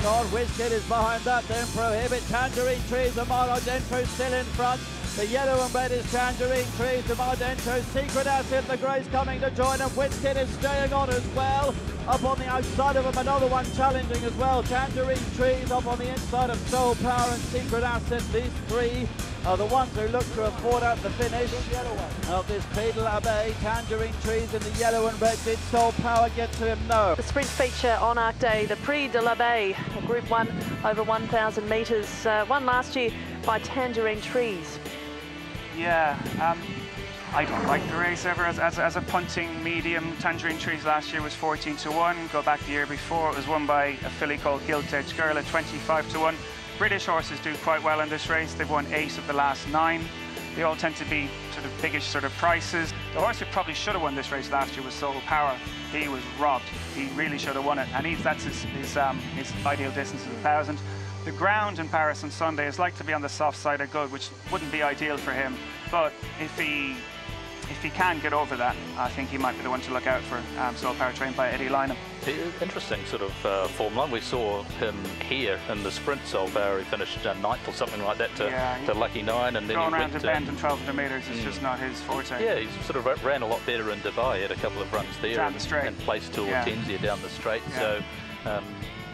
holding on. Wizkid is behind that, then Prohibit. Tangerine Trees, the Dentro still in front. The yellow and red is Tangerine Trees, the Dentro. Secret Asset, the grey's coming to join them. Wizkid is staying on as well. Up on the outside of them, another one challenging as well. Tangerine Trees up on the inside of Soul Power and Secret Asset. These three are the ones who look to have fought out the finish of this Prix de l'Abeille. Tangerine Trees in the yellow and red. Did Soul Power get to him? No. The sprint feature on Arc Day, the Prix de l'Abeille, Group 1 over 1,000 metres, won last year by Tangerine Trees. Yeah, I don't like the race ever as a punting medium. Tangerine Trees last year was 14-1. Go back the year before, it was won by a filly called Gilt Edge Girl at 25-1. British horses do quite well in this race. They've won 8 of the last 9. They all tend to be sort of biggish sort of prices. The horse who probably should have won this race last year was Soul Power. He was robbed. He really should have won it, and that's his ideal distance of 1,000. The ground in Paris on Sunday is like to be on the soft side of good, which wouldn't be ideal for him. But if he can get over that, I think he might be the one to look out for. Soul Power trained by Eddie Lynham. Interesting sort of Form 1. We saw him here in the sprint. Soul Power, he finished 9th or something like that to Lucky 9, and then going he around went the bend in 1,200 metres is just not his forte. Yeah, he sort of ran a lot better in Dubai. He had a couple of runs there down the straight and placed to Hortensia down the straight. So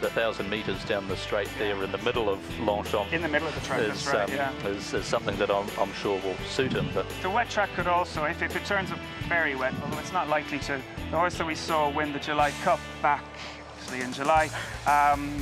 the 1,000 metres down the straight there in the middle of Longchamp, in the middle of the track, is, is something that I'm sure will suit him. But the wet track could also, if it turns up very wet, although it's not likely to. The horse that we saw win the July Cup back in July,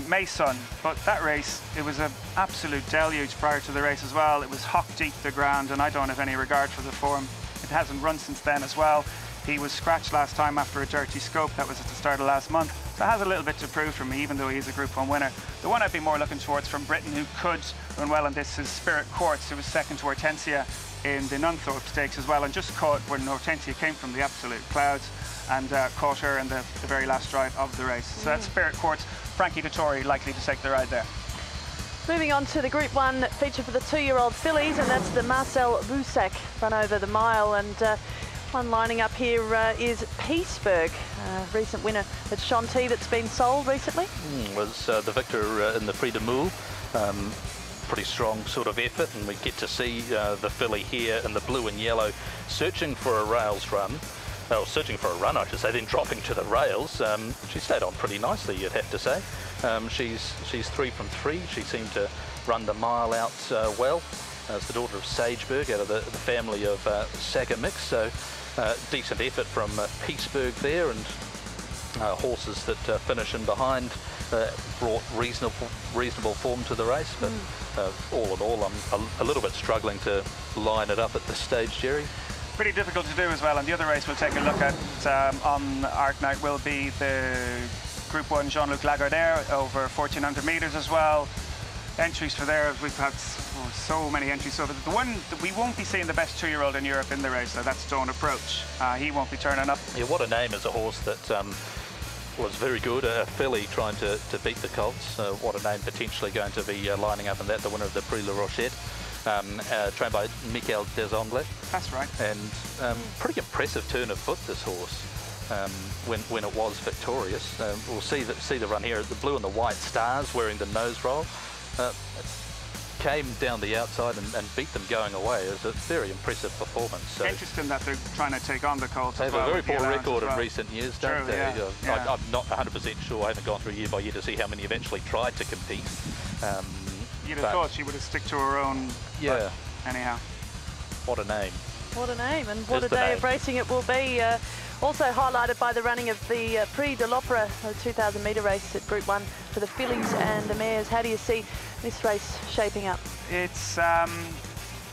Mason, but that race, it was an absolute deluge prior to the race as well. It was hock deep the ground, and I don't have any regard for the form. It hasn't run since then as well. He was scratched last time after a dirty scope. That was at the start of last month. So it has a little bit to prove for me, even though he's a Group 1 winner. The one I'd be more looking towards from Britain who could run well in this is Spirit Quartz, who was second to Hortensia in the Nunthorpe Stakes as well, and just caught when Hortensia came from the absolute clouds and caught her in the very last stride of the race. So that's Spirit Quartz. Frankie Dettori likely to take the ride there. Moving on to the Group 1 feature for the 2-year-old fillies, and that's the Marcel Boussac run over the mile. And one lining up here is Peaceburg, recent winner at Chantilly that's been sold recently. Was the victor in the Prix de Moule. Pretty strong sort of effort, and we get to see the filly here in the blue and yellow searching for a rails run. Well, searching for a run, I should say, then dropping to the rails. She stayed on pretty nicely, you'd have to say. She's 3 from 3. She seemed to run the mile out well. It's the daughter of Sageberg out of the family of Sagamix, so decent effort from Peaceburg there, and horses that finish in behind brought reasonable form to the race, but all in all, I'm a little bit struggling to line it up at this stage, Jerry. Pretty difficult to do as well, and the other race we'll take a look at on Arc Night will be the Group 1 Jean-Luc Lagardère over 1,400 metres as well. Entries for there, we've had so many entries. So the one that we won't be seeing the best 2-year-old in Europe in the race, so that's Stone Approach. He won't be turning up. Yeah, what a name as a horse that was very good, a filly trying to beat the Colts. What a name, potentially going to be lining up in that, the winner of the Prix La Rochette. Trained by Michael Desanglais. That's right. And pretty impressive turn of foot, this horse, when it was victorious. We'll see the run here, the blue and the white stars wearing the nose roll. Came down the outside and beat them going away. It was a very impressive performance. So interesting that they're trying to take on the Colts. They have a very poor record in recent years, don't they? Yeah. I'm not 100% sure. I haven't gone through year by year to see how many have actually tried to compete. You'd have thought she would have stuck to her own. Yeah. Anyhow. What a name. What a name, and what a day of racing it will be. Also highlighted by the running of the Prix de l'Opera, a 2,000 metre race at Group 1 for the fillies and the mares. How do you see this race shaping up? It's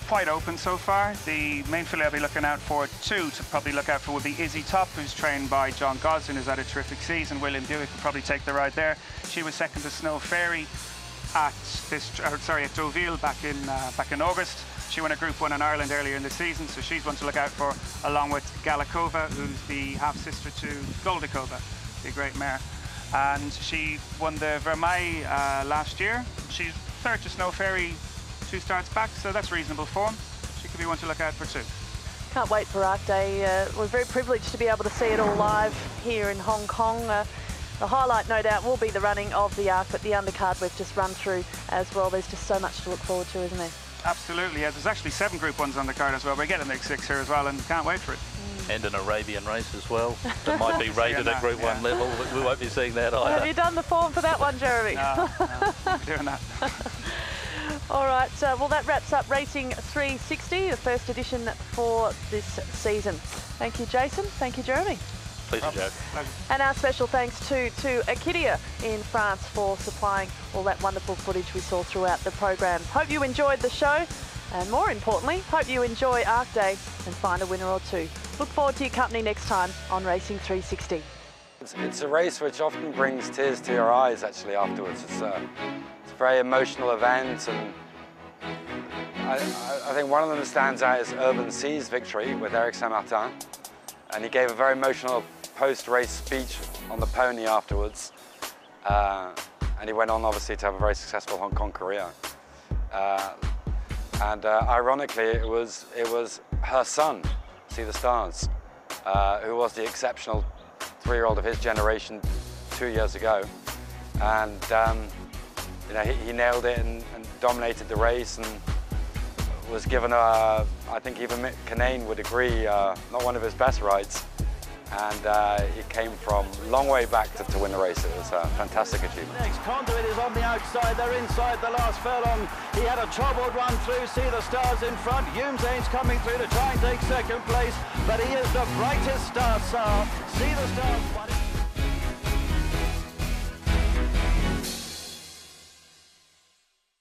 quite open so far. The main filly I'll be looking out for, to probably look out for, would be Izzy Top, who's trained by John Gosden, who's had a terrific season. William Buick will probably take the ride there. She was second to Snow Fairy at Deauville back in August. She won a Group 1 in Ireland earlier in the season, so she's one to look out for, along with Galakova, who's the half-sister to Goldikova, the great mare. And she won the Vermeil last year. She's third to Snow Fairy 2 starts back, so that's reasonable form. She could be one to look out for too. Can't wait for Arc Day. We're very privileged to be able to see it all live here in Hong Kong. The highlight, no doubt, will be the running of the Arc, but the undercard we've just run through as well. There's just so much to look forward to, isn't there? Absolutely, yeah. There's actually 7 Group 1s on the card as well. We're getting the Mix 6 here as well, and can't wait for it. And an Arabian race as well. That might be rated at Group 1 level, but we won't be seeing that either. Have you done the form for that one, Jeremy? No, we're doing that. All right, well, that wraps up Racing 360, the first edition for this season. Thank you, Jason. Thank you, Jeremy. Pleasure, Joe. And our special thanks to Akidia in France for supplying all that wonderful footage we saw throughout the program. Hope you enjoyed the show, and more importantly, hope you enjoy Arc Day and find a winner or two. Look forward to your company next time on Racing 360. It's a race which often brings tears to your eyes, actually, afterwards. It's a very emotional event, and I think one of them that stands out is Urban C's victory with Eric Saint-Martin. And he gave a very emotional post-race speech on the pony afterwards. And he went on, obviously, to have a very successful Hong Kong career. Ironically, it was her son, See the Stars, who was the exceptional 3-year-old of his generation 2 years ago. And you know, he nailed it and dominated the race, and was given a, I think even Mick Kinane would agree, not one of his best rides. And he came from a long way back to win the race. It was a fantastic achievement. Next, Conduit is on the outside. They're inside the last furlong. He had a troubled run through. See the Stars in front. Zane's coming through to try and take second place, but he is the brightest star. See the Stars.